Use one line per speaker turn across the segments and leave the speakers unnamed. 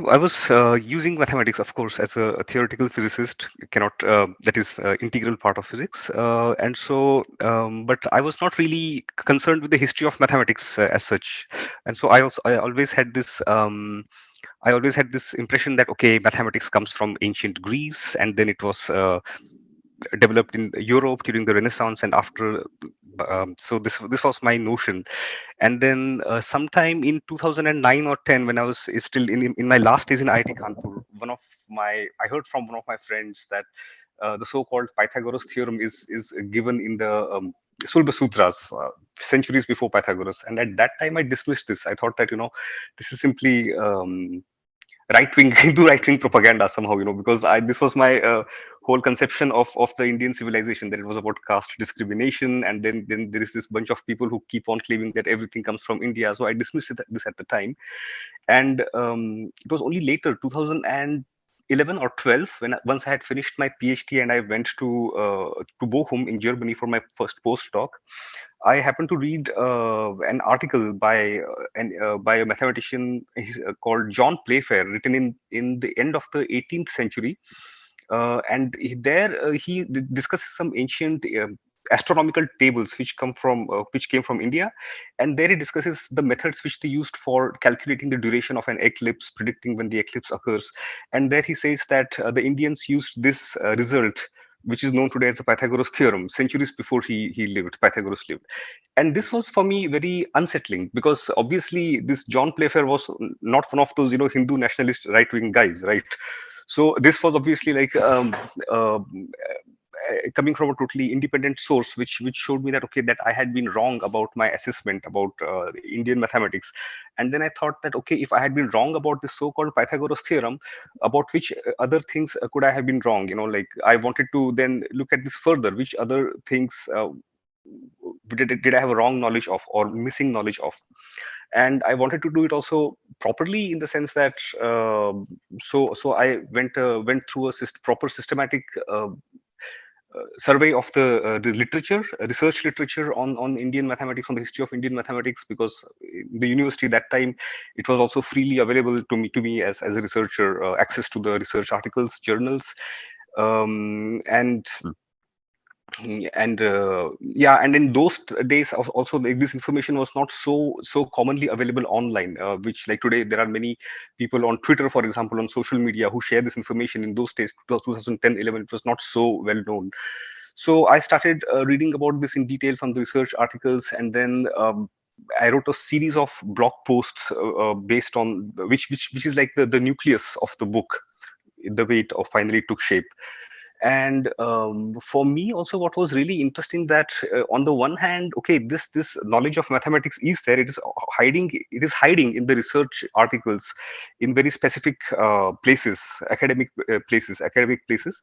I was using mathematics, of course, as a theoretical physicist. Cannot that is integral part of physics, and so. But I was not really concerned with the history of mathematics as such, and so I always had this. I always had this impression that okay, mathematics comes from ancient Greece, and then it was developed in Europe during the Renaissance, and after. So this was my notion, and then sometime in 2009 or 10, when I was still in my last days in IIT-Kanpur, I heard from one of my friends that the so-called Pythagoras theorem is given in the Sulba Sutras, centuries before Pythagoras. And at that time, I dismissed this. I thought that this is simply right wing Hindu right wing propaganda somehow, because I this was my whole conception of the Indian civilization, that it was about caste discrimination, and then there is this bunch of people who keep on claiming that everything comes from India. So I dismissed this at the time, and it was only later 2011 or 12 when once I had finished my PhD and I went to Bochum in Germany for my first postdoc. I happened to read an article by a mathematician called John Playfair, written in the end of the 18th century, and he discusses some ancient astronomical tables which came from India, and there he discusses the methods which they used for calculating the duration of an eclipse, predicting when the eclipse occurs, and there he says that the Indians used this result, which is known today as the Pythagoras theorem, centuries before Pythagoras lived. And this was for me very unsettling, because obviously this John Playfair was not one of those Hindu nationalist right wing guys, right? So this was obviously like coming from a totally independent source, which showed me that okay, that I had been wrong about my assessment about Indian mathematics. And then I thought that okay, if I had been wrong about this so-called Pythagoras theorem, about which other things could I have been wrong? Like I wanted to then look at this further. Which other things did I have a wrong knowledge of or missing knowledge of? And I wanted to do it also properly, in the sense that so I went through a proper systematic survey of the literature, research literature on Indian mathematics, on the history of Indian mathematics, because in the university that time it was also freely available to me as a researcher, access to the research articles, journals, and yeah, and in those days also this information was not so commonly available online, which like today there are many people on Twitter, for example, on social media, who share this information. In those days, 2010, 11, it was not so well known. So I started reading about this in detail from the research articles, and then I wrote a series of blog posts based on which is like the nucleus of the book, the way it finally took shape. And for me also, what was really interesting, that on the one hand, okay, this knowledge of mathematics is there, it is hiding in the research articles, in very specific places, academic places.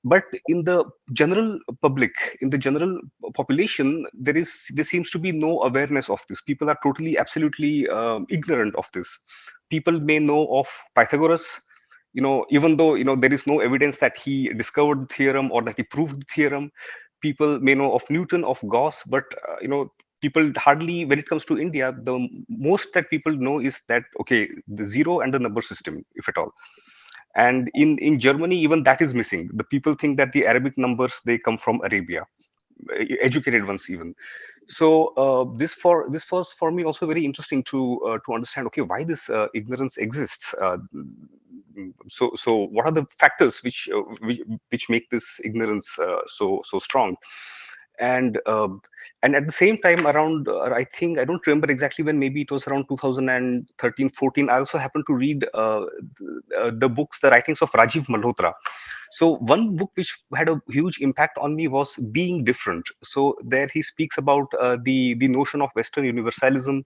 But in the general public, in the general population, there seems to be no awareness of this. People are totally absolutely ignorant of this. People may know of Pythagoras, even though there is no evidence that he discovered the theorem or that he proved the theorem. People may know of Newton, of Gauss, but people hardly, when it comes to India, the most that people know is that okay, the zero and the number system, if at all. And in Germany, even that is missing. The people think that the Arabic numbers, they come from Arabia, educated ones even. So this was for me also very interesting to understand, okay, why this ignorance exists. So what are the factors which make this ignorance so strong? And and at the same time, around I think, I don't remember exactly when, maybe it was around 2013, 14, I also happened to read the books, the writings of Rajiv Malhotra. So one book which had a huge impact on me was Being Different. So there he speaks about the notion of Western universalism,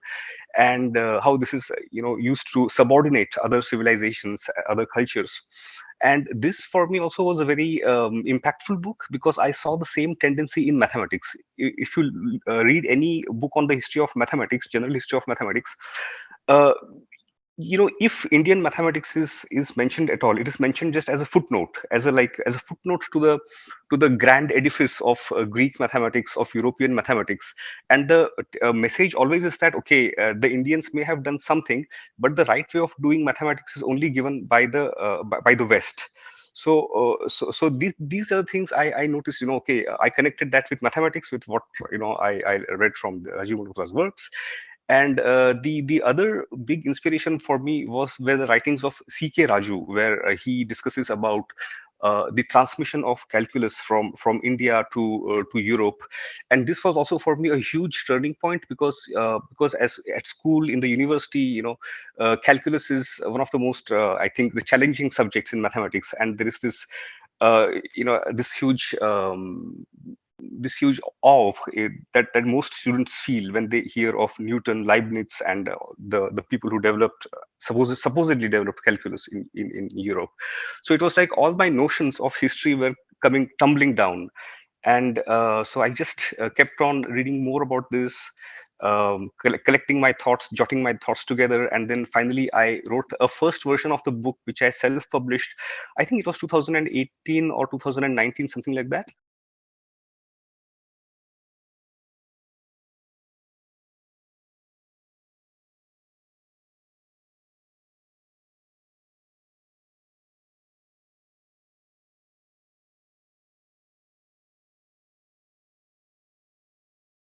and how this is used to subordinate other civilizations, other cultures. And this for me also was a very impactful book, because I saw the same tendency in mathematics. If you read any book on the history of mathematics, general history of mathematics, uh, if Indian mathematics is mentioned at all, it is mentioned just as a footnote, as a footnote to the grand edifice of Greek mathematics, of European mathematics. And the message always is that, okay, the Indians may have done something, but the right way of doing mathematics is only given by the West. So these are the things I noticed. Okay, I connected that with mathematics, with what I read from Rajiv Malhotra's works. And the other big inspiration for me were the writings of C.K. Raju, where he discusses about the transmission of calculus from India to Europe. And this was also for me a huge turning point, because as at school, in the university, calculus is one of the most, I think, the challenging subjects in mathematics. And there is this huge awe of it, that most students feel when they hear of Newton, Leibniz, and the people who developed supposedly developed calculus in Europe. So it was like all my notions of history were coming tumbling down. And so I just kept on reading more about this, collecting my thoughts, jotting my thoughts together, and then finally I wrote a first version of the book, which I self-published. I think it was 2018 or 2019, something like that.